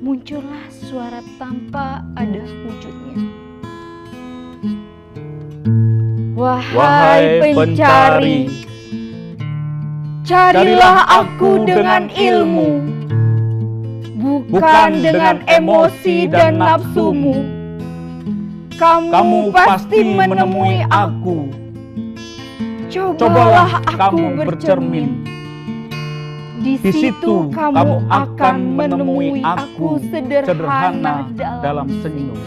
muncullah suara tanpa ada wujudnya. Wahai pencari, carilah aku dengan ilmu, bukan dengan emosi dan nafsumu. Kamu pasti menemui aku. Cobalah kamu bercermin. Di situ kamu akan menemui aku sederhana dalam senyum.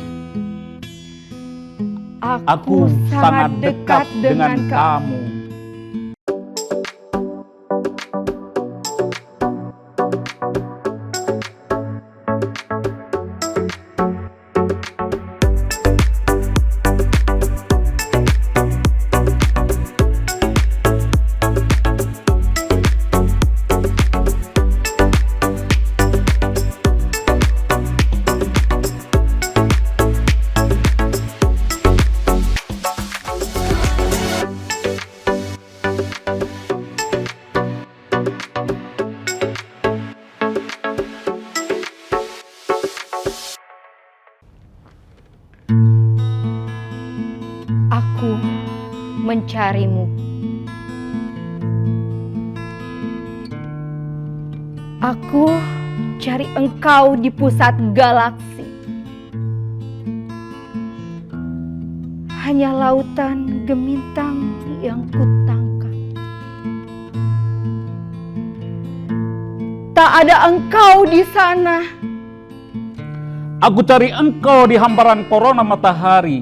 Aku sangat dekat dengan kamu. Aku mencarimu. Aku cari engkau di pusat galaksi. Hanya lautan gemintang yang kutangkap. Tak ada engkau di sana. Aku cari engkau di hamparan korona matahari,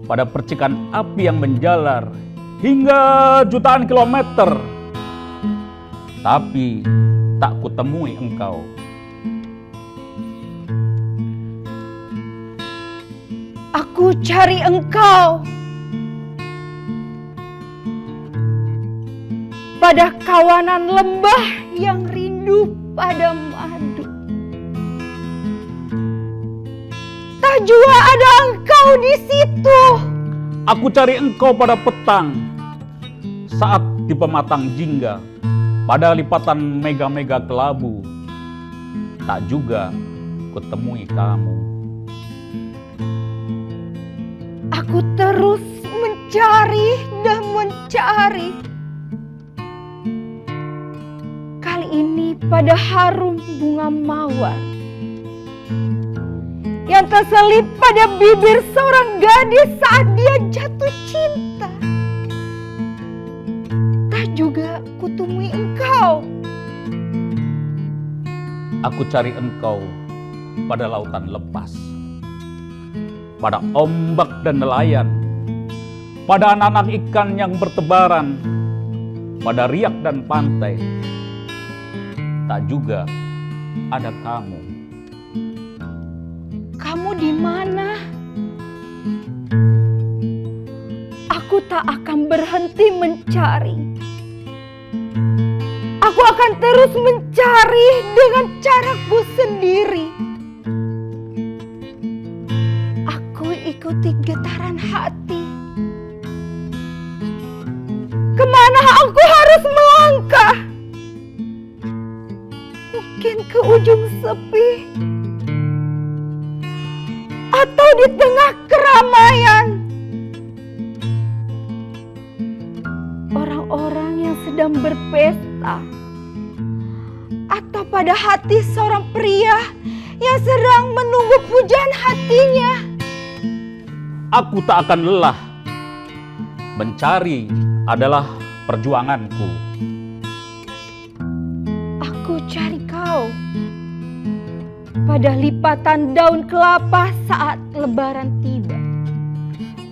pada percikan api yang menjalar hingga jutaan kilometer. Tapi tak kutemui engkau. Aku cari engkau pada kawanan lembah yang rindu pada madu. Tak juga ada engkau di situ. Aku cari engkau pada petang, saat di pematang jingga, pada lipatan mega-mega kelabu. Tak juga kutemui kamu. Aku terus mencari dan mencari. Kali ini pada harum bunga mawar yang terselip pada bibir seorang gadis saat dia jatuh cinta. Tak juga kutemui engkau. Aku cari engkau pada lautan lepas, pada ombak dan nelayan, pada anak-anak ikan yang bertebaran, pada riak dan pantai. Tak juga ada kamu. Kamu di mana? Aku tak akan berhenti mencari. Aku akan terus mencari dengan caraku sendiri. Aku ikuti getaran hati. Kemana aku harus melangkah? Mungkin ke ujung sepi, atau di tengah keramaian. Orang-orang yang sedang berpesta, atau pada hati seorang pria yang sedang menunggu pujian hatinya. Aku tak akan lelah. Mencari adalah perjuanganku. Aku cari kau pada lipatan daun kelapa saat lebaran tiba.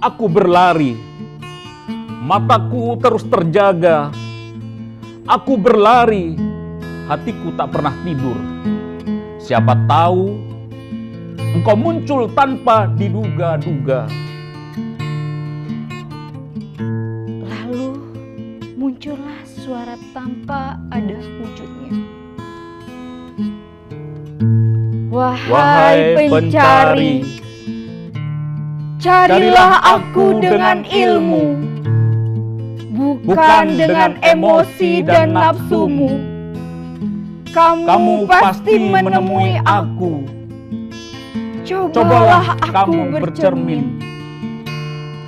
Aku berlari, mataku terus terjaga. Aku berlari, hatiku tak pernah tidur. Siapa tahu engkau muncul tanpa diduga-duga. Lalu muncullah suara tanpa ada wujudnya. Wahai pencari, carilah aku dengan ilmu, bukan dengan emosi dan nafsumu. kamu pasti menemui aku. Cobalah aku bercermin.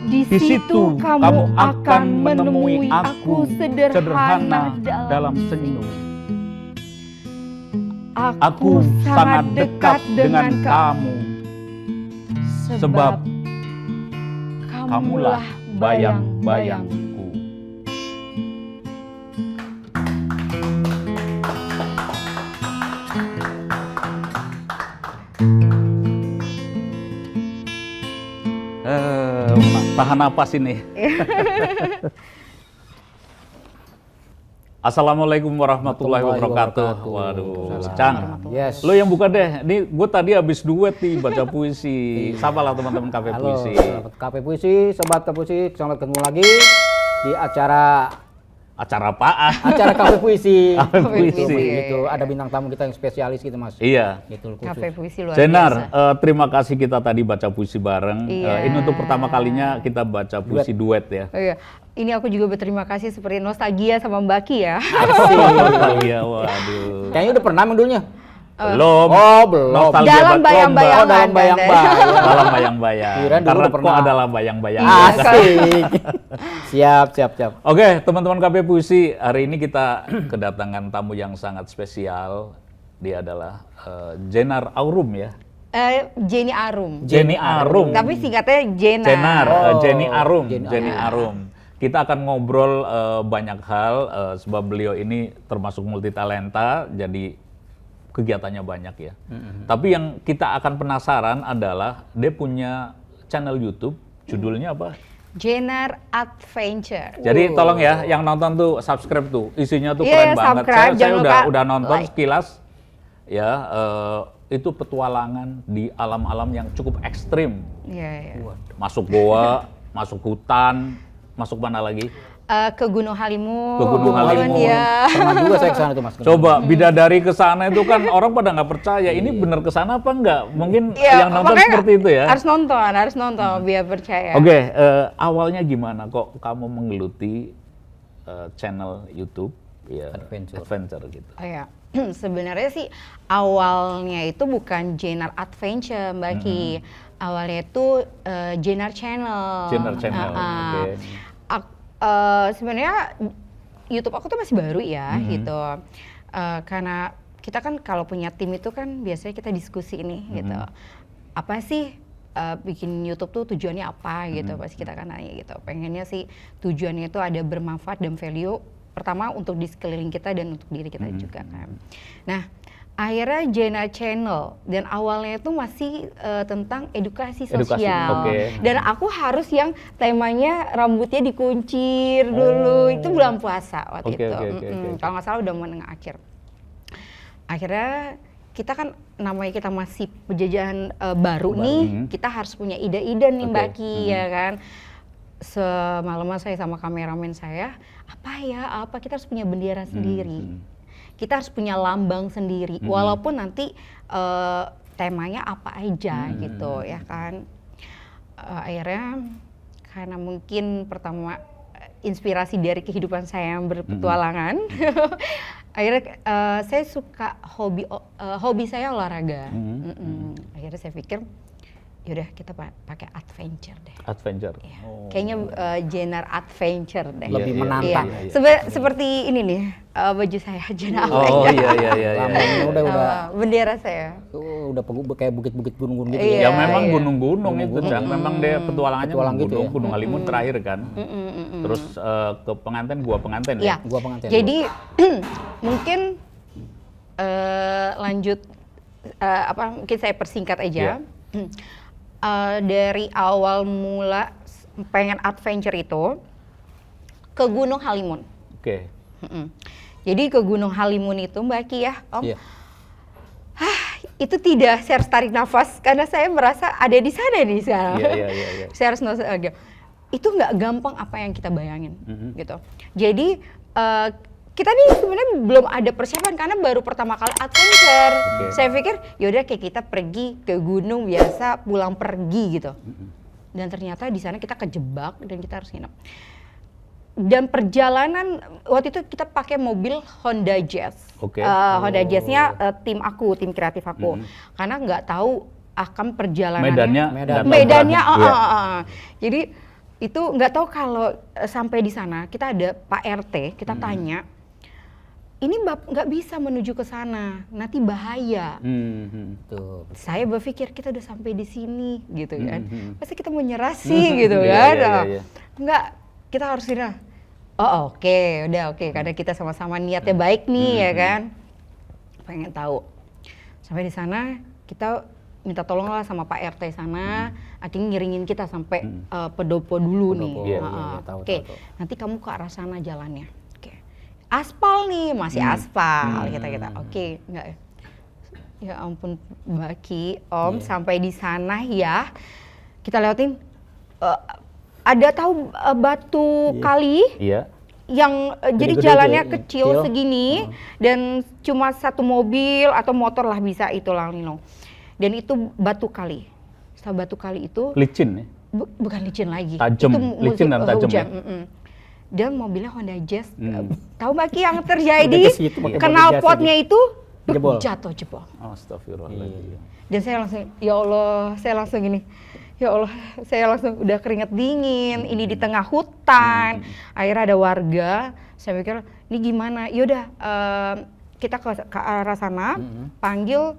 Di situ kamu akan menemui aku sederhana dalam senyum. Aku sangat dekat dengan kamu, sebab kamulah bayang-bayangku. Tahan napas ini. Assalamualaikum warahmatullahi wabarakatuh. Waduh, Cang. Yes. Lo yang buka deh. Ini gue tadi habis duet nih baca puisi. Sapalah teman-teman Kafe Puisi. Halo, Kafe Puisi, sobat Kafe Puisi, selamat ketemu lagi di acara apaan? Acara Kafe Puisi. Kafe Puisi. Gitu, ada bintang tamu kita yang spesialis gitu, Mas. Iya. Gitu khusus. Kafe Puisi luar Jenar, biasa. terima kasih kita tadi baca puisi bareng. Iya. Ini untuk pertama kalinya kita baca puisi duet ya. Oh iya, ini aku juga berterima kasih seperti nostalgia sama Mbak Ki ya. Iya, waduh. Kayaknya udah pernah dulunya. Belum. Oh, belum. Nostalgia Dalam buat bayang-bayangan. Oh, dalam bayang-bayang. dalam bayang-bayang. Kirain dulu Karena udah kok pernah. adalah bayang-bayang. Asik. Siap. Oke, teman-teman KP Puisi, hari ini kita kedatangan tamu yang sangat spesial. Dia adalah Jenar Aurum ya. Jenny Arum. Jenny Arum. Tapi singkatnya Jenar. Jenar, Oh, Jenny Arum. Jenny Jenny Arum. Kita akan ngobrol banyak hal sebab beliau ini termasuk multitalenta, jadi kegiatannya banyak ya. Tapi yang kita akan penasaran adalah dia punya channel YouTube, judulnya apa? Jenar Adventure. Jadi tolong ya, yang nonton tuh subscribe tuh, isinya tuh Iya, keren banget. subscribe, Saya jangan lupa udah nonton like. sekilas, ya itu petualangan di alam-alam yang cukup ekstrim. Iya. Masuk goa, masuk hutan, masuk mana lagi? Ke Gunung Halimun. Ke Gunung Halimun. Ya. Pernah juga saya kesana tuh, Mas. Coba bidadari ke sana itu kan orang pada nggak percaya. Ini bener ke sana apa enggak? Mungkin Iya, yang nonton makanya seperti itu ya. Harus nonton biar percaya. Oke, awalnya gimana kok kamu menggeluti channel YouTube ya adventure gitu? Oh ya, sebenarnya sih awalnya itu bukan Jenar Adventure, Mbak Ki. Awalnya itu Jenar Channel. Jenar Channel, oke. Sebenarnya YouTube aku tuh masih baru ya, gitu. Karena kita kan kalau punya tim itu kan biasanya kita diskusi nih, gitu. Apa sih bikin YouTube tuh tujuannya apa gitu, pasti kita kan nanya gitu. Pengennya sih tujuannya itu ada bermanfaat dan value. Pertama untuk di sekeliling kita dan untuk diri kita juga kan. Nah, akhirnya Jenar Channel dan awalnya itu masih tentang edukasi sosial. Oke. Dan aku harus yang temanya rambutnya dikuncir dulu. Itu bulan puasa waktu Oke, itu. oke. Kalau nggak salah udah menengah akhir. Akhirnya kita kan namanya kita masih penjajahan baru nih, kita harus punya ide-ide nih Mbak Ki ya kan. Semalaman saya sama kameramen saya, apa kita harus punya bendera sendiri. Kita harus punya lambang sendiri, walaupun nanti temanya apa aja gitu ya kan. Akhirnya karena mungkin pertama inspirasi dari kehidupan saya yang berpetualangan, akhirnya saya suka hobi saya olahraga. Akhirnya saya pikir yaudah kita pakai adventure deh. Adventure. Ya. Kayaknya Jenar Adventure deh. Lebih menantang. Iya. Seperti ini nih baju saya Jenar Oh Adventure. iya. Lambangnya udah Bendera saya. udah kayak bukit-bukit gunung-gunung gitu. Iya. Ya memang iya. gunung-gunung itu, Cang. Memang dia petualangannya Petualang gitu gunung, ya. Gunung Halimun terakhir kan. Terus ke gua penganten ya. Iya. Gua pengantin. Jadi mungkin lanjut mungkin saya persingkat aja. Dari awal mula pengen adventure itu ke Gunung Halimun. Oke. Jadi ke Gunung Halimun itu Mbak Ki ya, Om. Iya. Itu tidak, saya harus tarik nafas karena saya merasa ada di sana nih sekarang. Iya. Saya harus nostalgia. Itu nggak gampang apa yang kita bayangin, gitu. Jadi kita nih sebenarnya belum ada persiapan karena baru pertama kali adventure. Saya pikir yaudah kayak kita pergi ke gunung biasa pulang pergi gitu. Dan ternyata di sana kita kejebak dan kita harus nginep. Dan perjalanan waktu itu kita pakai mobil Honda Jazz. Oke. Honda Jazz-nya tim kreatif aku. Karena nggak tahu akan perjalanannya. Medannya. Jadi itu nggak tahu kalau sampai di sana kita ada Pak RT, kita tanya, ini nggak bisa menuju ke sana, nanti bahaya. Tuh. Saya berpikir kita udah sampai di sini gitu kan, pasti kita mau nyerah sih gitu kan. Nggak, kita harus nyerah. Oh oke, udah oke, karena kita sama-sama niatnya baik nih ya kan, pengen tahu. Sampai di sana kita minta tolong lah sama Pak RT sana, akhirnya ngiringin kita sampai Pendopo dulu nih. Oke, nanti kamu ke arah sana jalannya. Oke, aspal nih, masih aspal kita. Oke, enggak ya? Ya ampun Mbak Ki, Om, sampai di sana ya, kita lewatin. Ada tahu batu kali yang jadi jalannya kecil segini dan cuma satu mobil atau motor lah bisa itu Lino. Dan itu batu kali. Setelah batu kali itu licin ya? Bukan licin lagi. Tajam, licin dan tajam ya? Dan mobilnya Honda Jazz. Tahu Mbak Ki yang terjadi? Knalpotnya itu jatuh jebol. Astagfirullahaladzim. Dan saya langsung, ya Allah, saya langsung gini. Ya Allah, saya langsung udah keringat dingin, ini di tengah hutan. Akhirnya ada warga, saya pikir, ini gimana? Yaudah, kita ke arah sana, panggil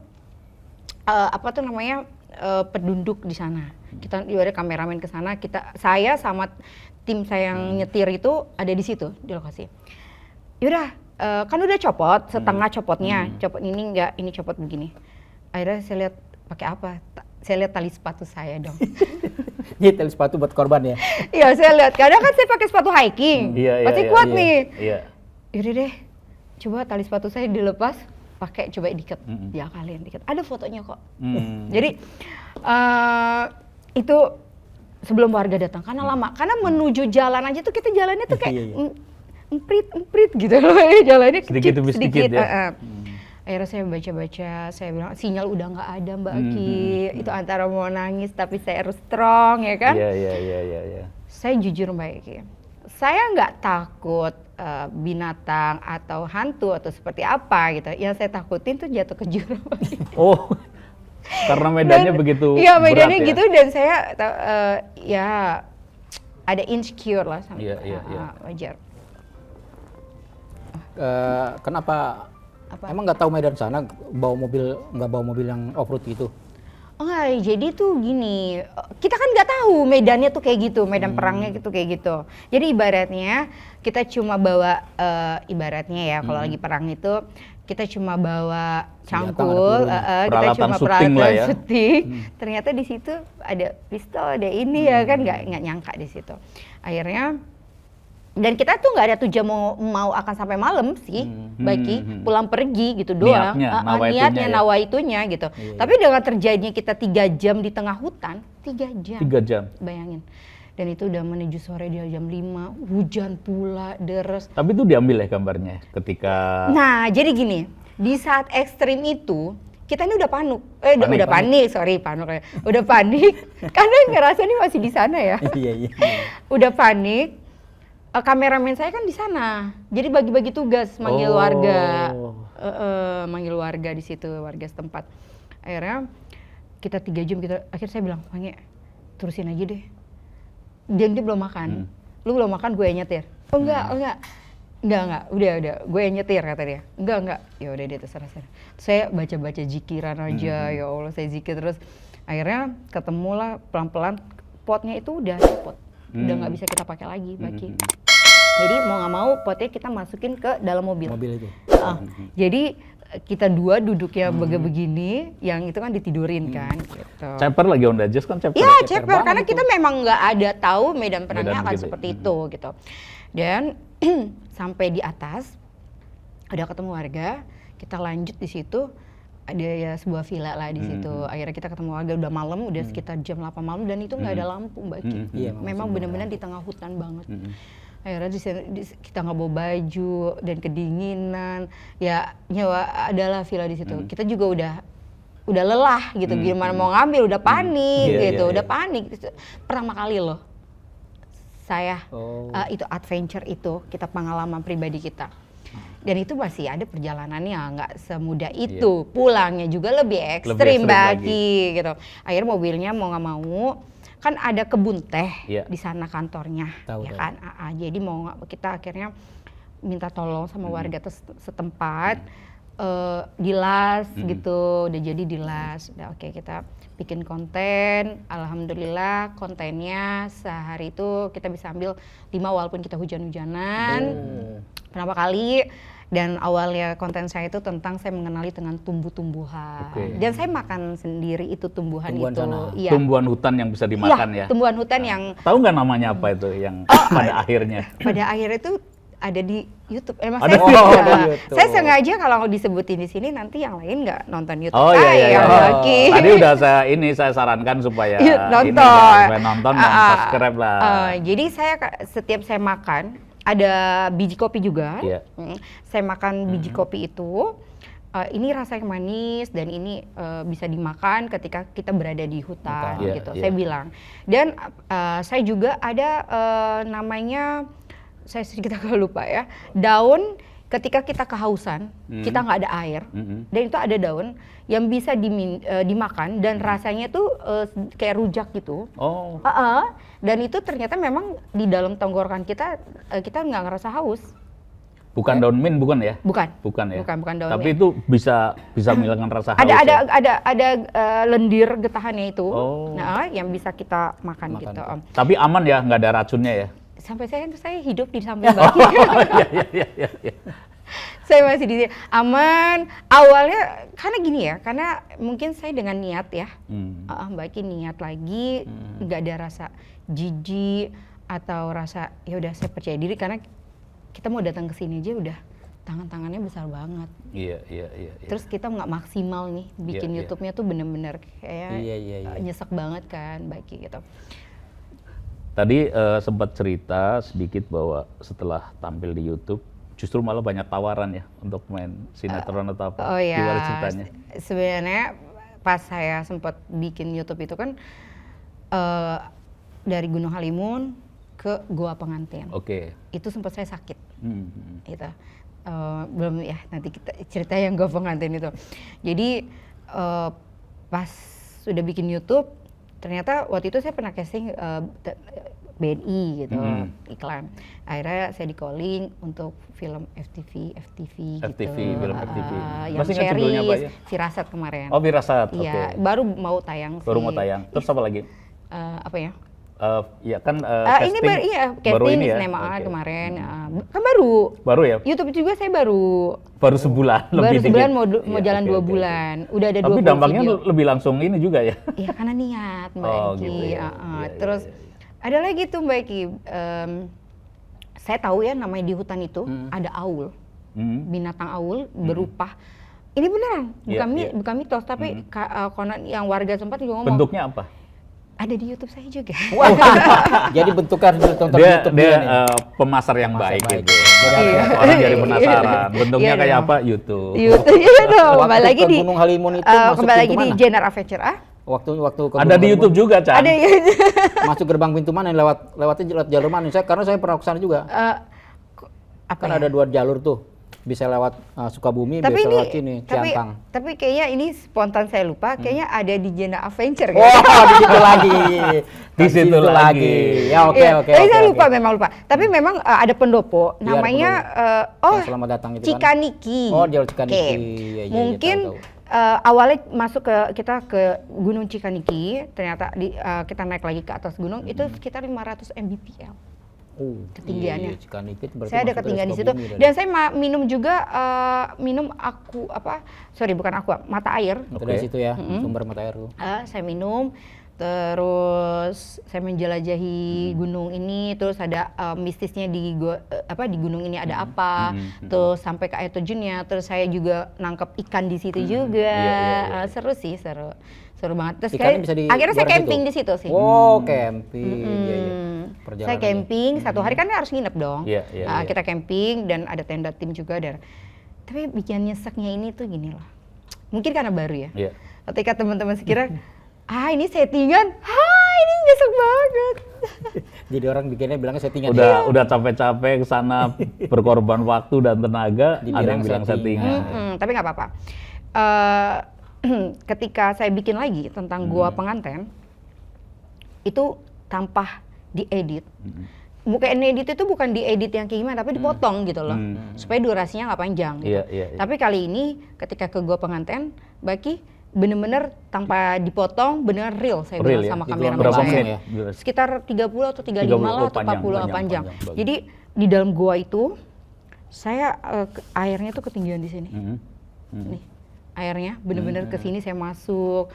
penduduk di sana. Kita ada kameramen ke sana, saya sama tim saya yang nyetir itu ada di situ, di lokasi. Yaudah, kan udah copot, setengah copotnya, copot ini enggak, ini copot begini. Akhirnya saya lihat pakai apa? Saya lihat tali sepatu saya dong. Ini tali sepatu buat korban ya? Iya, saya lihat. Kadang kan saya pakai sepatu hiking, pasti kuat nih. Yaudah deh, coba tali sepatu saya dilepas, pakai coba diikat. Ya kalian diikat. Ada fotonya kok. Jadi itu sebelum warga datang, karena lama. Karena menuju jalan aja tuh kita jalannya tuh kayak emprit gitu loh. Jalannya sedikit demi sedikit ya. Akhirnya saya baca-baca, saya bilang sinyal udah nggak ada Mbak Ki. Itu antara mau nangis tapi saya harus strong ya kan. Iya. Saya jujur Mbak Ki, saya nggak takut binatang atau hantu atau seperti apa gitu. Yang saya takutin tuh jatuh ke jurang. Oh, karena medannya begitu Iya medannya berat, gitu dan saya ya ada insecure lah sama wajar. Kenapa? Emang nggak tahu medan sana nggak bawa mobil yang off-road gitu? Enggak, jadi tuh gini, kita kan nggak tahu medannya tuh kayak gitu, medan perangnya gitu kayak gitu. Jadi ibaratnya kita cuma bawa ibaratnya ya kalau lagi perang itu kita cuma bawa cangkul, kita cuma peralatan syuting. Ternyata di situ ada pistol, ada ini ya kan nggak nyangka di situ. Akhirnya dan kita tuh nggak ada tujuan mau akan sampai malam sih, Baki pulang pergi gitu doang. Niatnya nawaitunya gitu. Tapi dengan terjadinya kita 3 jam di tengah hutan, 3 jam. Bayangin. Dan itu udah menuju sore dia jam 5, hujan pula, deres. Tapi itu diambil ya gambarnya ketika. Nah, jadi gini, di saat ekstrim itu kita ini udah panik. Udah panik karena ngerasa ini masih di sana ya. Iya. Udah panik. Kameramen saya kan di sana, jadi bagi-bagi tugas manggil warga, manggil warga di situ, warga setempat. Akhirnya kita 3 jam akhirnya saya bilang, Pange, terusin aja deh. Dan dia belum makan, lu belum makan gue yang nyetir. Oh enggak, udah, gue yang nyetir kata dia. Enggak, ya udah dia terserah. Saya baca zikiran aja, ya Allah saya zikir terus. Akhirnya ketemulah pelan-pelan potnya itu udah copot. Udah nggak bisa kita pakai lagi, Baki. Jadi mau nggak mau potnya kita masukin ke dalam mobil. Mobil itu. Jadi kita dua duduknya begini, yang itu kan ditidurin kan. Gitu. Ceper lagi Honda Jazz kan ceper. Iya ceper, karena kita memang nggak ada tahu medan perangnya akan seperti itu gitu. Dan sampai di atas, udah ketemu warga, kita lanjut di situ. Ada ya sebuah villa lah di situ. Akhirnya kita ketemu warga udah malam, udah sekitar jam 8 malam dan itu nggak ada lampu Mbak Ki. Memang benar-benar di tengah hutan banget. Akhirnya kita nggak bawa baju dan kedinginan. Ya nyawa adalah villa di situ. Kita juga udah lelah gitu. Gimana mau ngambil? Udah panik gitu. Udah panik. Pertama kali loh saya. Itu adventure itu, kita pengalaman pribadi kita. Dan itu masih ada perjalanannya, nggak semudah itu. Pulangnya juga lebih ekstrim Baki gitu. Akhirnya mobilnya mau nggak mau, kan ada kebun teh di sana kantornya, ya kan. Jadi mau kita akhirnya minta tolong sama warga setempat, dilas gitu, udah jadi dilas. Udah oke, kita bikin konten, alhamdulillah kontennya sehari itu kita bisa ambil 5 walaupun kita hujan-hujanan. Berapa kali. Dan awalnya konten saya itu tentang saya mengenali dengan tumbuh-tumbuhan. Dan saya makan sendiri itu tumbuhan itu. Iya. Tumbuhan hutan yang bisa dimakan ya? Tumbuhan hutan yang... Tahu nggak namanya apa itu yang pada akhirnya? Pada akhirnya itu ada di YouTube. Saya sengaja kalau disebutin di sini nanti yang lain nggak nonton YouTube saya. Tadi udah saya sarankan supaya nonton dan subscribe lah. Jadi setiap saya makan ada biji kopi juga. Saya makan biji kopi itu. Ini rasanya manis dan ini bisa dimakan ketika kita berada di hutan gitu. Saya bilang. Dan saya juga ada namanya, saya sedikit agak lupa ya, daun ketika kita kehausan, kita nggak ada air, dan itu ada daun yang bisa dimakan dan rasanya tuh kayak rujak gitu. Dan itu ternyata memang di dalam tenggorokan kita nggak ngerasa haus. Bukan daun mint, bukan ya? Bukan ya. Bukan daun Tapi mint. itu bisa menghilangkan rasa haus. Ada lendir getahannya itu, yang bisa kita makan gitu. Tapi aman ya, nggak ada racunnya ya? Sampai saya hidup di samping Baki. Iya. Saya masih di sini aman. Awalnya karena gini ya, karena mungkin saya dengan niat ya, Baki niat lagi, nggak ada rasa jijik atau rasa ya udah saya percaya diri karena kita mau datang ke sini aja udah tangannya besar banget. Iya. Terus kita nggak maksimal nih bikin YouTube-nya tuh bener-bener kayak nyesek banget kan Baki gitu. Tadi sempat cerita sedikit bahwa setelah tampil di YouTube justru malah banyak tawaran ya untuk main sinetron atau apa. Gimana ceritanya? Sebenarnya pas saya sempat bikin YouTube itu kan dari Gunung Halimun ke Goa Pengantin. Itu sempat saya sakit. Itu belum ya, nanti kita cerita yang Goa Pengantin itu. Jadi pas sudah bikin YouTube, ternyata waktu itu saya pernah casting BNI gitu, iklan. Akhirnya saya di calling untuk film FTV gitu. Film FTV. Yang series Firasat kemarin. Firasat. Iya, baru mau tayang sih. Terus apa lagi? Apa ya? Casting. Casting di Sinema kemarin. Kan baru ya? YouTube juga saya baru sebulan. Baru sebulan mau jalan 2 bulan. Udah ada 2 Tapi dampaknya lebih langsung ini juga ya? Iya, karena niat Mbak Eki. Gitu ya. Terus ada lagi tuh Mbak Eki. Saya tahu ya namanya di hutan itu ada aul. Binatang aul berupa. Ini beneran, bukan mitos, tapi konon yang warga sempat juga ngomong. Bentuknya apa? Ada di YouTube saya juga. Jadi bentukan tonton YouTube dia pemasar yang baik gitu. Orang jadi penasaran. Bentuknya kayak apa? YouTube. Iya dong. Kembali lagi di Gunung Halimun itu kembali lagi di Genre Adventure Waktu ke ada di YouTube juga, Chan. Ada. Masuk gerbang pintu mana? Lewatnya jalur mana? Karena saya pernah kesana juga. Kan ada 2 jalur tuh. Bisa lewat Sukabumi, bisa lewat sini, Ciampang. Tapi kayaknya ini spontan saya lupa, kayaknya ada di Genre Adventure. Di situ lagi. Di situ lagi. Ya oke. Saya lupa. Tapi memang ada pendopo, namanya Selamat Datang itu Cikaniki. Jalur Cikaniki. Mungkin awalnya masuk kita ke Gunung Cikaniki, ternyata kita naik lagi ke atas gunung, itu sekitar 500 Mbpl. Ketinggiannya. Saya ada ketinggian di situ. Dan saya minum juga mata air. Dari situ ya, sumber mata air tuh. Saya minum, terus saya menjelajahi gunung ini, terus ada mistisnya di gunung ini ada apa, terus sampai ke air terjunnya, terus saya juga nangkep ikan di situ juga. Seru banget. Terus akhirnya saya camping di situ sih. Camping. Saya camping 1 hari kan harus nginep dong. Kita camping dan ada tenda tim juga. Tapi bikin nyeseknya ini tuh gini loh. Mungkin karena baru ya. Ketika teman-teman sekira, ini settingan. Ini nyesek banget. Jadi orang bikinnya bilangnya settingan. Udah capek-capek ke sana berkorban waktu dan tenaga, ada yang bilang settingan. Tapi nggak apa-apa. Ketika saya bikin lagi tentang Gua Penganten, itu tanpa diedit. Bukan edit itu bukan diedit yang kayak gimana, tapi dipotong gitu loh, supaya durasinya nggak panjang. Gitu. Iya. Tapi kali ini ketika ke Gua Penganten, Baki bener-bener tanpa dipotong, bener real saya bilang sama kameramen berapa saya. menit ya? Sekitar 30 atau 35 lah atau 40 panjang. Jadi di dalam gua itu saya airnya tuh ketinggian di sini. Nih, airnya bener-bener ke sini saya masuk.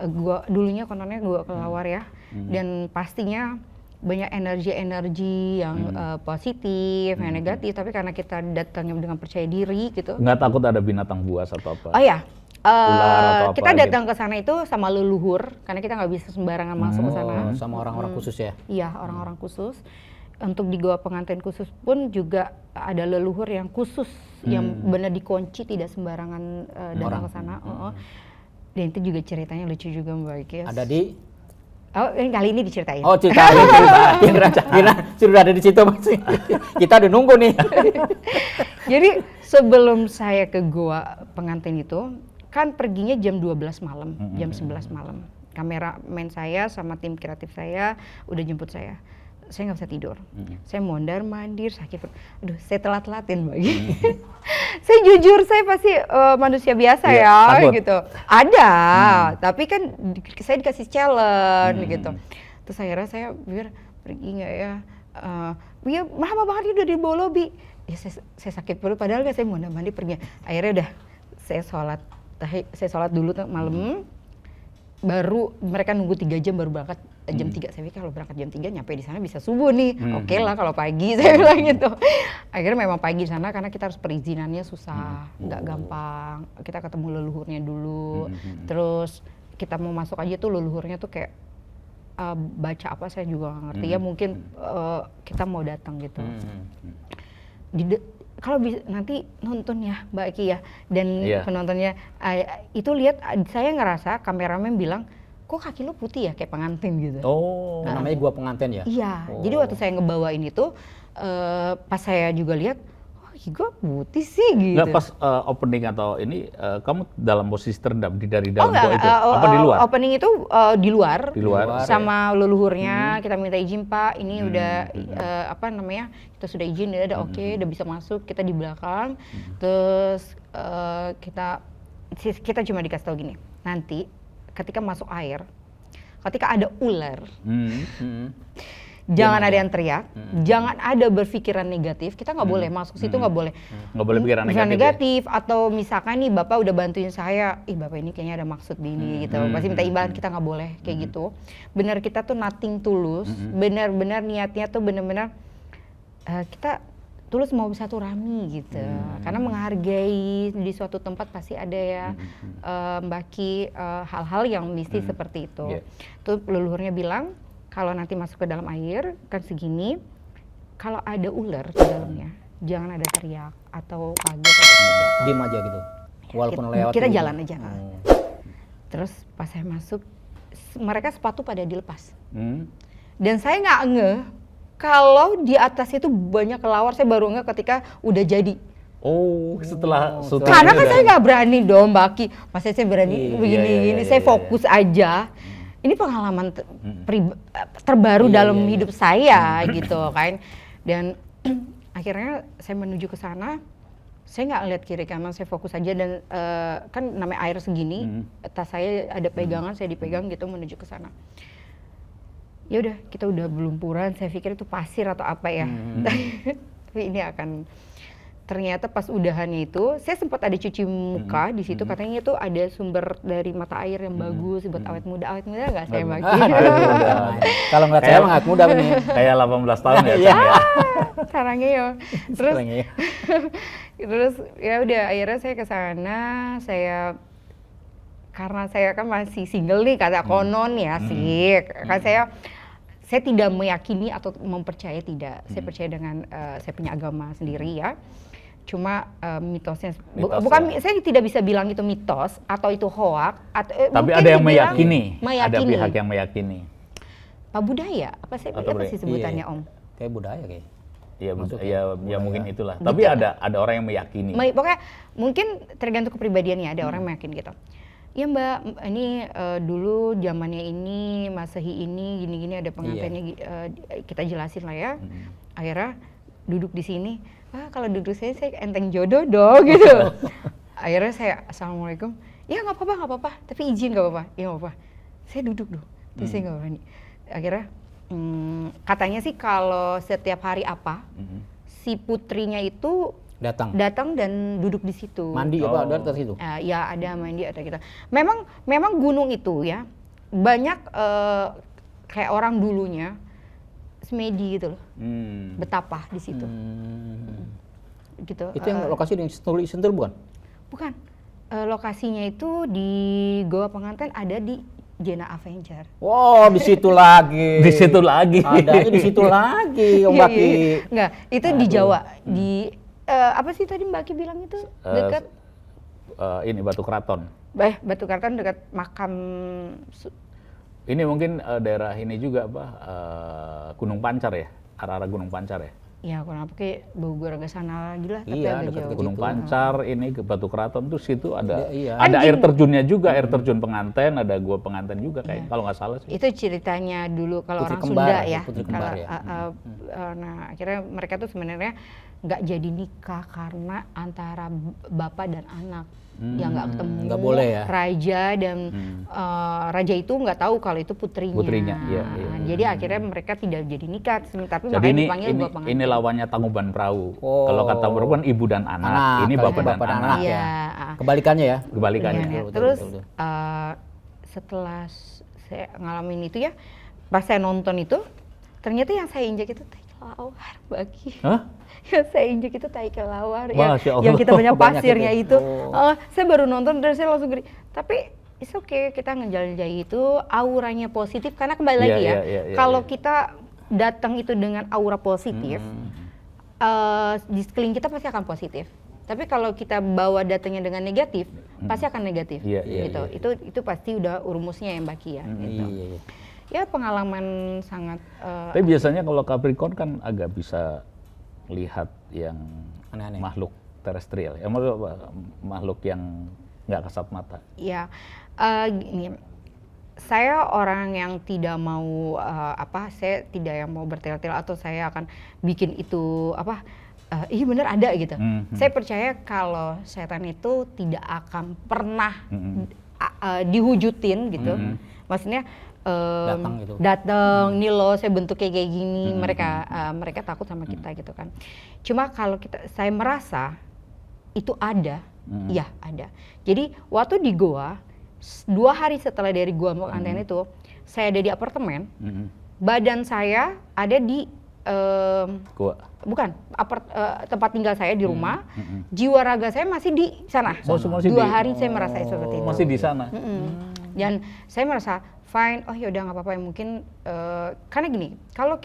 Gua dulunya kononnya gua kelawar ya. Dan pastinya banyak energi-energi yang positif, yang negatif, tapi karena kita datangnya dengan percaya diri gitu. Nggak takut ada binatang buas atau apa? Oh ya, ular atau kita apa datang ke sana itu sama leluhur, karena kita nggak bisa sembarangan masuk ke sana. Sama orang-orang khusus ya? Iya, orang-orang khusus. Untuk di Gua Penganten khusus pun juga ada leluhur yang khusus, yang benar dikunci, tidak sembarangan datang ke sana. Dan itu juga ceritanya lucu juga Mbak Ikis. Ada di? Oh, ini kali ini diceritain. Oh, ceritain. Kira sudah ada di situ masih. Kita udah nunggu nih. Jadi sebelum saya ke Gua Penganten itu, kan perginya jam 12 malam, jam 11 malam. Kameramen saya sama tim kreatif saya udah jemput saya. Saya nggak bisa tidur. Saya mondar mandir, sakit perut. Aduh, saya telat-telatin Mbak. Saya jujur, saya pasti manusia biasa ya gitu. Ada, tapi kan saya dikasih challenge gitu. Terus akhirnya saya biar pergi nggak ya? Ya lama banget udah di bawah lobby. Ya saya sakit perut, padahal nggak, saya mondar mandir pergi. Akhirnya udah saya sholat dulu malam. Baru mereka nunggu 3 jam baru berangkat jam 3. Saya pikir kalau berangkat jam 3 nyampe di sana bisa subuh nih. Oke lah kalau pagi, saya bilang gitu. Akhirnya memang pagi di sana karena kita harus perizinannya susah, nggak gampang. Kita ketemu leluhurnya dulu. Terus kita mau masuk aja tuh leluhurnya tuh kayak baca apa saya juga nggak ngerti ya, mungkin kita mau datang gitu. Kalau bisa nanti nonton ya Mbak Eki ya, dan penontonnya itu lihat, saya ngerasa kameramen bilang kok kaki lu putih ya kayak pengantin gitu. Oh, namanya Gua Penganten ya? Iya, jadi waktu saya ngebawain itu pas saya juga lihat, oh gua putih sih gitu. Nggak pas opening atau ini kamu dalam posisi terendam dari dalam gua itu? Apa di luar? Opening itu di luar. Di luar sama leluhurnya kita minta izin Pak, ini udah apa namanya, kita sudah izin, udah oke, udah bisa masuk, kita di belakang. Terus kita cuma dikasih tahu gini, nanti ketika masuk air, ketika ada ular, jangan ada yang teriak, jangan ada berpikiran negatif. Kita nggak boleh masuk situ, nggak boleh. Nggak boleh pikiran negatif. Atau misalkan nih Bapak udah bantuin saya, bapak ini kayaknya ada maksud di ini gitu. Pasti minta imbalan, kita nggak boleh kayak gitu. Benar, kita tuh nothing tulus. Benar-benar niatnya tuh benar-benar kita tulus mau silaturahmi gitu. Karena menghargai di suatu tempat pasti ada ya Mbak Ki, hal-hal yang mesti seperti itu. Tuh leluhurnya bilang, kalau nanti masuk ke dalam air kan segini, kalau ada ular di dalamnya jangan ada teriak atau kaget atau seperti apa. Diam aja gitu, walaupun lewat. Kita jalan aja. Terus pas saya masuk, mereka sepatu pada dilepas. Dan saya nggak ngeh kalau di atas itu banyak kelawar. Saya baru ngeh ketika udah jadi. Oh, setelah karena kan saya nggak berani dong Mbak Ki. Masa saya berani begini-gini, saya fokus aja. Ini pengalaman terbaru dalam hidup saya gitu kan. Dan akhirnya saya menuju ke sana, saya nggak lihat kiri kanan, saya fokus aja. Dan kan namanya air segini, tas saya ada pegangan, saya dipegang gitu menuju ke sana. Ya udah, kita udah berlumpuran, saya pikir itu pasir atau apa ya. Tapi ini akan, ternyata pas udahannya itu, saya sempat ada cuci muka di situ, katanya itu ada sumber dari mata air yang bagus buat awet muda. Awet muda nggak saya bagi? Kalau nggak saya awet muda nih. Kayak 18 tahun ya. Sarangnya ya. Terus ya udah, akhirnya saya ke sana, karena saya kan masih single nih, kata konon ya sih. Kan saya tidak meyakini atau mempercayai, tidak. Saya percaya dengan saya punya agama sendiri ya. Cuma mitosnya, bukan ya. Saya tidak bisa bilang itu mitos atau itu hoak. Tapi ada yang meyakini. Ada pihak yang meyakini. budaya apa sih apa sih sebutannya Om? Kayak budaya kayak. Iya, ya mungkin itulah. Tapi ada orang yang meyakini. Pokoknya mungkin tergantung kepribadiannya, ada orang yang meyakin gitu. Ya Mbak, ini dulu zamannya ini, Masehi ini, gini-gini ada pengantinnya, kita jelasin lah ya. Akhirnya duduk di sini, kalau duduk saya enteng jodoh dong gitu. Akhirnya saya, Assalamualaikum, ya nggak apa-apa, tapi izin nggak apa-apa, ya nggak apa-apa. Saya duduk dong, terus saya nggak berani. Akhirnya katanya sih kalau setiap hari si putrinya itu datang dan duduk di situ. Mandi apa ada atas itu? Ya ada mandi ada kita. Memang gunung itu ya banyak kayak orang dulunya semedi gitu loh. Betapa di situ. Gitu. Itu yang lokasi yang Sentul bukan? Bukan. Lokasinya itu di Goa Pengantin ada di Jena Avenger. Wow, di situ lagi. Di situ lagi. Adanya di situ lagi, Om Baki. Enggak, itu di Jawa. Di apa sih tadi Mbak Ki bilang itu? Dekat ini Batu Keraton. Batu Keraton dekat makam. Ini mungkin daerah ini juga apa? Gunung Pancar ya? Arah-arah Gunung Pancar ya? Ya, kurang apa kayak Bogor agak sana lagi lah, tapi iya, agak jauh. Gunung Pancar, ini ke Batu Keraton tuh situ ada iya. ada air terjunnya juga, air terjun Penganten, ada gua Penganten juga kayak kalau nggak salah sih. Itu ceritanya dulu kalau orang kembar, Sunda ya. putri kembar ya. Nah, akhirnya mereka tuh sebenarnya nggak jadi nikah karena antara bapak dan anak yang nggak ketemu. Nggak boleh ya. Raja dan raja itu nggak tahu kalau itu putrinya. Putrinya, iya. Jadi akhirnya mereka tidak jadi nikah, tapi Jadi makanya dipanggil Goa Pengantin. ini lawannya Tangkuban Perahu. Kalau kata Tangkuban Perahu kan ibu dan anak. Ini bapak dan anak. Iya. Kebalikannya ya. Kebalikannya. Iya, terus setelah saya ngalamin itu ya, pas saya nonton itu, ternyata yang saya injak itu tai kelawar, Baki. Hah? Yang saya injak itu tai kelawar, Masya Allah. yang kita banyak Banyak pasirnya itu. itu. Saya baru nonton dan saya langsung gini. Tapi it's okay, kita ngejalanin itu auranya positif karena kembali lagi ya. Kalau kita datang itu dengan aura positif, di sekeliling kita pasti akan positif. Tapi kalau kita bawa datangnya dengan negatif, pasti akan negatif. Gitu. Itu pasti udah rumusnya ya Mbak Ki ya. Gitu. Ya pengalaman sangat. Tapi biasanya kalau Capricorn kan agak bisa lihat yang aneh-aneh. Makhluk terestrial, ya makhluk yang nggak kasat mata. Ya, gini. Saya orang yang tidak mau saya tidak yang mau bertel-tel atau saya akan bikin itu iya bener ada gitu. Saya percaya kalau setan itu tidak akan pernah diwujudin gitu. Maksudnya datang nih loh saya bentuk kayak gini, mereka takut sama kita gitu kan. Cuma kalau saya merasa itu ada, iya ada. Jadi waktu di Goa 2 hari setelah dari Goa Pengantin itu, saya ada di apartemen, badan saya ada di bukan tempat tinggal saya di rumah, jiwa raga saya masih di sana. 2 hari saya merasa seperti itu. Masih di sana. Dan saya merasa fine, yaudah nggak apa-apa, mungkin karena gini, kalau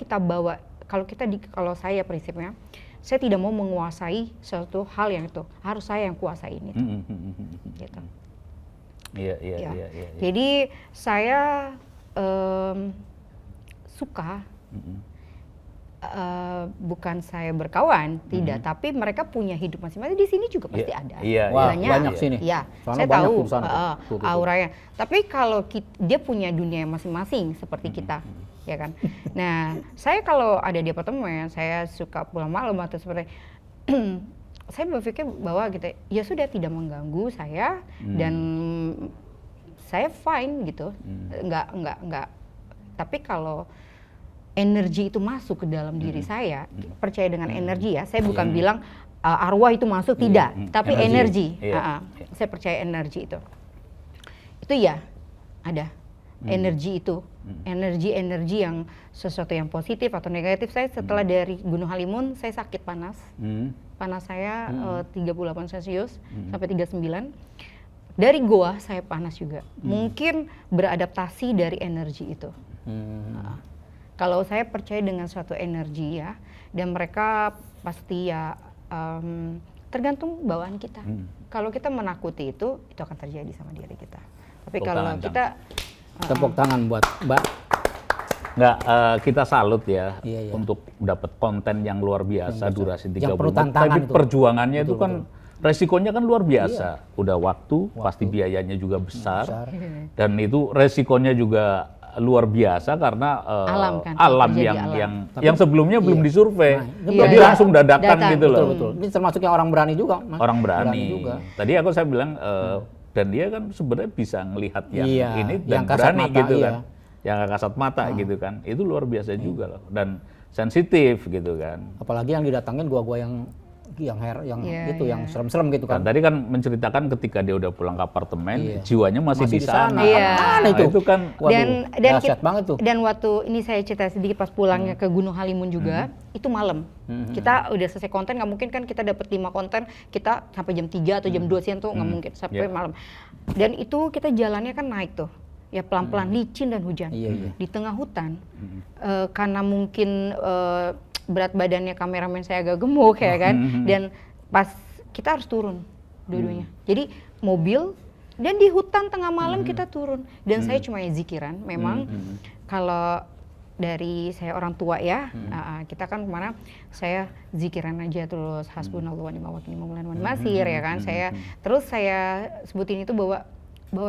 saya prinsipnya, saya tidak mau menguasai suatu hal yang itu, harus saya yang kuasain itu. Gitu. Iya. Jadi saya suka bukan saya berkawan, tidak, tapi mereka punya hidup masing-masing. Di sini juga pasti ada. Banyak sini. Iya, saya tahu auranya. Tapi kalau dia punya dunia masing-masing seperti kita, ya kan. Nah, saya kalau ada di apartemen, saya suka pulang malam atau seperti saya berpikir bahwa gitu, ya sudah tidak mengganggu saya dan saya fine gitu, nggak. Tapi kalau energi itu masuk ke dalam diri saya, percaya dengan energi ya. Saya bukan bilang arwah itu masuk, tidak, tapi energi. Saya percaya energi itu ya ada. Energi itu, energi yang sesuatu yang positif atau negatif. Saya setelah dari Gunung Halimun, saya sakit panas. Panas saya 38 Celcius sampai 39. Dari Goa saya panas juga. Mungkin beradaptasi dari energi itu. Kalau saya percaya dengan suatu energi ya, dan mereka pasti ya tergantung bawaan kita. Kalau kita menakuti itu akan terjadi sama diri kita. Tapi kalau kita tepuk tangan buat Mbak Nggak, kita salut ya Iya. untuk dapat konten yang luar biasa, durasi 30 Yang perlu menit. tantangan Tapi itu. perjuangannya itu kan resikonya kan luar biasa. Udah waktu, pasti biayanya juga besar. Dan itu resikonya juga luar biasa karena Alam kan, alam terjadi yang sebelumnya belum disurvei. ini Jadi iya. langsung dadakan Datang, gitu loh. Betul. Ini termasuk yang orang berani juga, Mas. Orang berani. juga. Tadi saya bilang dan dia kan sebenarnya bisa ngelihat yang Iya, ini yang dan kasat berani mata, gitu iya. kan. Yang nggak kasat mata gitu kan. Itu luar biasa juga loh dan sensitif gitu kan. Apalagi yang didatangin gua yang Iya, itu yang serem-serem gitu Kan kan. tadi kan menceritakan ketika dia udah pulang ke apartemen, jiwanya masih di sana. Iya. Mana itu? Itu kan Waduh, dahsyat banget tuh. Dan waktu ini saya cerita sedikit pas pulangnya ke Gunung Halimun juga, itu malam. Kita udah selesai konten, nggak mungkin kan kita dapat 5 konten, kita sampai jam 3 atau jam 2 siang tuh nggak mungkin, sampai malam. Dan itu kita jalannya kan naik tuh, ya pelan-pelan licin dan hujan. Iya. Di tengah hutan, karena mungkin berat badannya kameramen saya agak gemuk ya kan, dan pas kita harus turun dua-duanya. Jadi mobil dan di hutan tengah malam kita turun, dan saya cuma zikiran. Memang kalau dari saya orang tua ya, kita kan kemana saya zikiran aja terus hasbunallah wa ni'mal wakil maulan wa ni'mal nasir ya kan. Terus saya sebutin itu bahwa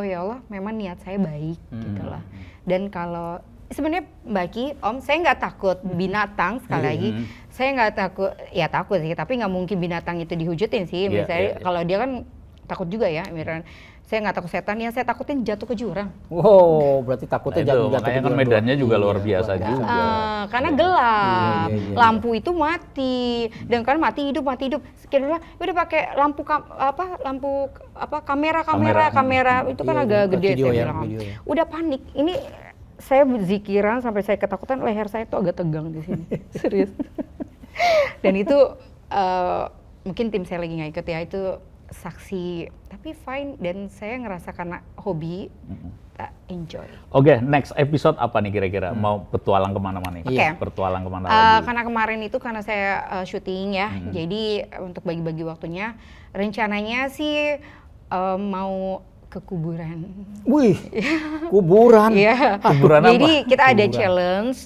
ya Allah memang niat saya baik gitu lah. Dan kalau sebenarnya Mbak Ki, Om, saya nggak takut binatang sekali lagi. Saya nggak takut sih, tapi nggak mungkin binatang itu dihujutin sih. Misalnya kalau dia kan takut juga ya, misalnya saya nggak takut setan, yang saya takutin jatuh ke jurang. Wow, berarti takutnya itu, makanya kan medannya juga luar biasa juga. Karena gelap, lampu itu mati, dan kan mati hidup. Sekiranya udah pakai lampu kamera itu kan agak gede video saya ya, bilang. video ya. Udah panik. Ini saya zikiran sampai saya ketakutan, leher saya tuh agak tegang di sini. Serius. Dan itu mungkin tim saya lagi nggak ikut ya, itu saksi, tapi fine, dan saya ngerasa karena hobi enjoy. Oke, next episode apa nih kira-kira? Mau petualang kemana-mana nih? Oke. Bertualang kemana lagi? Karena kemarin itu karena saya syuting ya, jadi untuk bagi-bagi waktunya, rencananya sih mau ke kuburan. Wih, kuburan. Iya. Kuburan apa? Jadi kita ada challenge.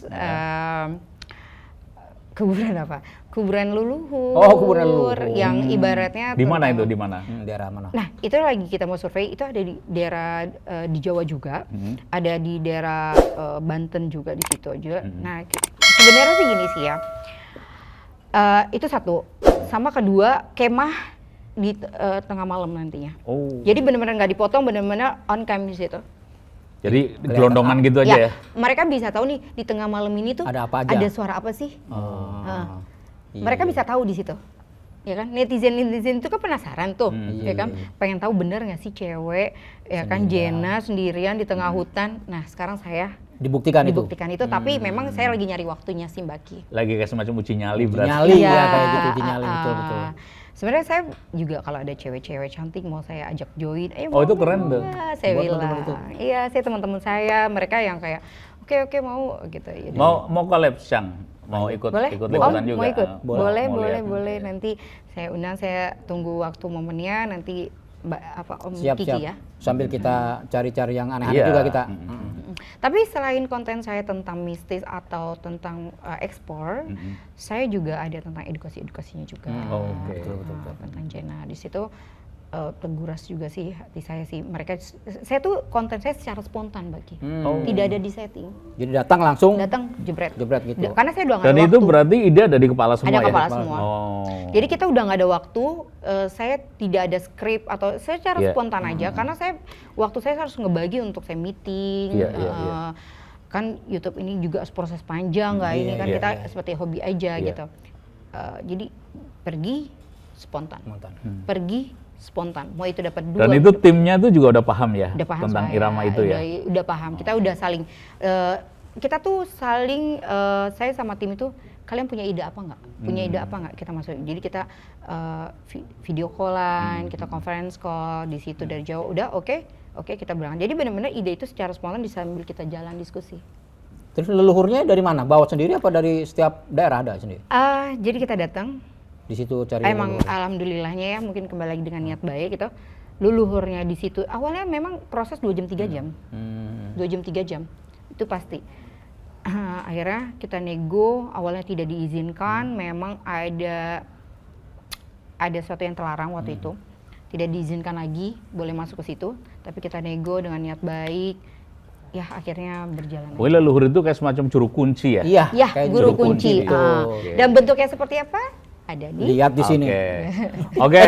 Kuburan apa? Kuburan leluhur. Oh, kuburan leluhur. Yang ibaratnya Di mana tentang- itu? Di mana? Daerah mana? Nah, itu lagi kita mau survei, itu ada di daerah di Jawa juga, ada di daerah Banten juga, di situ juga. Nah, sebenarnya sih gini sih ya, itu satu. Sama kedua, kemah di tengah malam nantinya. Oh. Jadi benar-benar nggak dipotong, benar-benar on cam di situ. Jadi gelondongan gitu aja ya? Mereka bisa tahu nih di tengah malam ini tuh Ada apa aja? ada suara apa sih. Iya, Mereka bisa tahu di situ. Ya kan, netizen itu kan penasaran tuh, ya kan, pengen tahu bener nggak sih cewek, ya kan, Jenna sendirian di tengah hutan. Nah, sekarang saya dibuktikan itu. Tapi memang saya lagi nyari waktunya sih, Mbak Ki. Lagi kayak semacam uji nyali berarti. Nyali Iya, ya kayak gitu, uji nyali betul. Sebenarnya saya juga kalau ada cewek-cewek cantik mau saya ajak join, Oh, itu keren tuh. Saya Buat bilang, teman-teman itu. iya, saya teman-teman saya, mereka yang kayak oke mau gitu. Jadi, Mau collab, Syang? Mau ikut boleh? liputan Om, juga? mau ikut? Mau lihat. Boleh. Nanti saya undang, saya tunggu waktu momennya, nanti Om Siap. Kiki ya. Sambil kita cari-cari yang aneh-aneh Iya. juga kita. Tapi selain konten saya tentang mistis atau tentang ekspor, saya juga ada tentang edukasinya juga. Oke. Betul. Tentang Jenna di situ terguras juga sih hati saya sih. Saya tuh konten saya secara spontan bagi, tidak ada di setting. Jadi datang langsung Datang jebret gitu. Karena saya udah nggak Dan ada itu waktu. berarti ide ada di kepala semua Ada ya? kepala semua. Oh. Jadi kita udah nggak ada waktu, saya tidak ada skrip atau saya secara Iya. spontan aja, karena waktu saya harus ngebagi untuk saya meeting. Iya. Kan YouTube ini juga proses panjang, nggak ini kan iya, kita seperti hobi aja Iya. gitu. Jadi pergi spontan, pergi spontan. Mau itu dapat 2. Dan itu timnya tuh juga udah paham ya? Udah paham tentang saya, irama itu ya? Udah paham. Kita udah saling, kita tuh saling, saya sama tim itu, kalian punya ide apa nggak? Punya ide apa nggak? Kita masukin. Jadi kita video callan, kita conference call di situ dari Jawa. Udah oke kita berangkat. Jadi benar-benar ide itu secara spontan sambil kita jalan diskusi. Terus leluhurnya dari mana? Bawa sendiri apa dari setiap daerah ada sendiri? Jadi kita datang. Di situ cari Emang leluhur. alhamdulillahnya ya, mungkin kembali lagi dengan niat baik gitu. Leluhurnya di situ. Awalnya memang proses 2 jam 3 jam. 2 jam 3 jam. Itu pasti. akhirnya kita nego, awalnya tidak diizinkan, memang ada sesuatu yang terlarang waktu itu. Tidak diizinkan lagi, boleh masuk ke situ, tapi kita nego dengan niat baik, ya akhirnya berjalan. Wih, leluhur itu kayak semacam juru kunci ya? Iya, kayak guru kunci. gitu. Dan bentuknya seperti apa? Ada di Lihat di sini. Oke,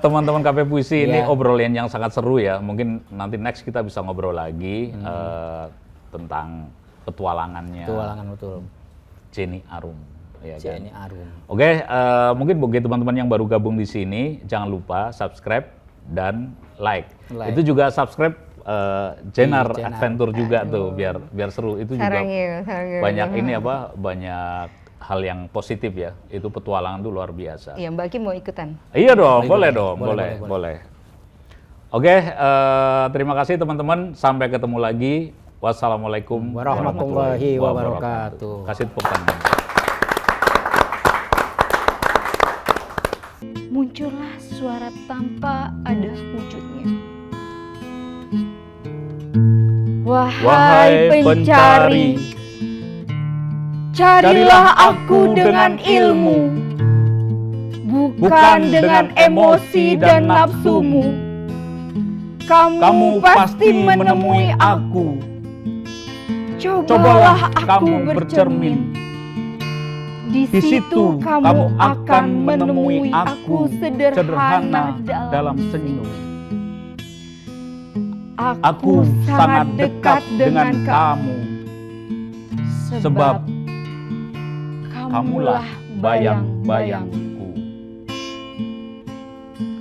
teman-teman KP Puisi, ini obrolan yang sangat seru ya. Mungkin nanti next kita bisa ngobrol lagi tentang petualangannya. Petualangan betul. Jenny Arum. Ya, Jenny Arum. Oke, mungkin bagi teman-teman yang baru gabung di sini, jangan lupa subscribe dan like. Itu juga subscribe Jenar Adventure juga tuh, biar seru. Itu juga banyak ini apa, banyak hal yang positif ya. Itu petualangan tuh luar biasa. Iya, Mbak Kim mau ikutan? Iya dong, boleh dong, boleh. Oke, terima kasih teman-teman. Sampai ketemu lagi. Wassalamualaikum warahmatullahi wabarakatuh. Kasih tepuk tangan. Muncullah suara tanpa ada wujudnya. Wahai pencari, carilah aku dengan ilmu, bukan dengan emosi dan nafsumu. Kamu pasti menemui aku. Cobalah aku bercermin. Di situ kamu akan menemui aku sederhana dalam senyum. Aku sangat dekat dengan kamu, sebab kamulah bayang-bayang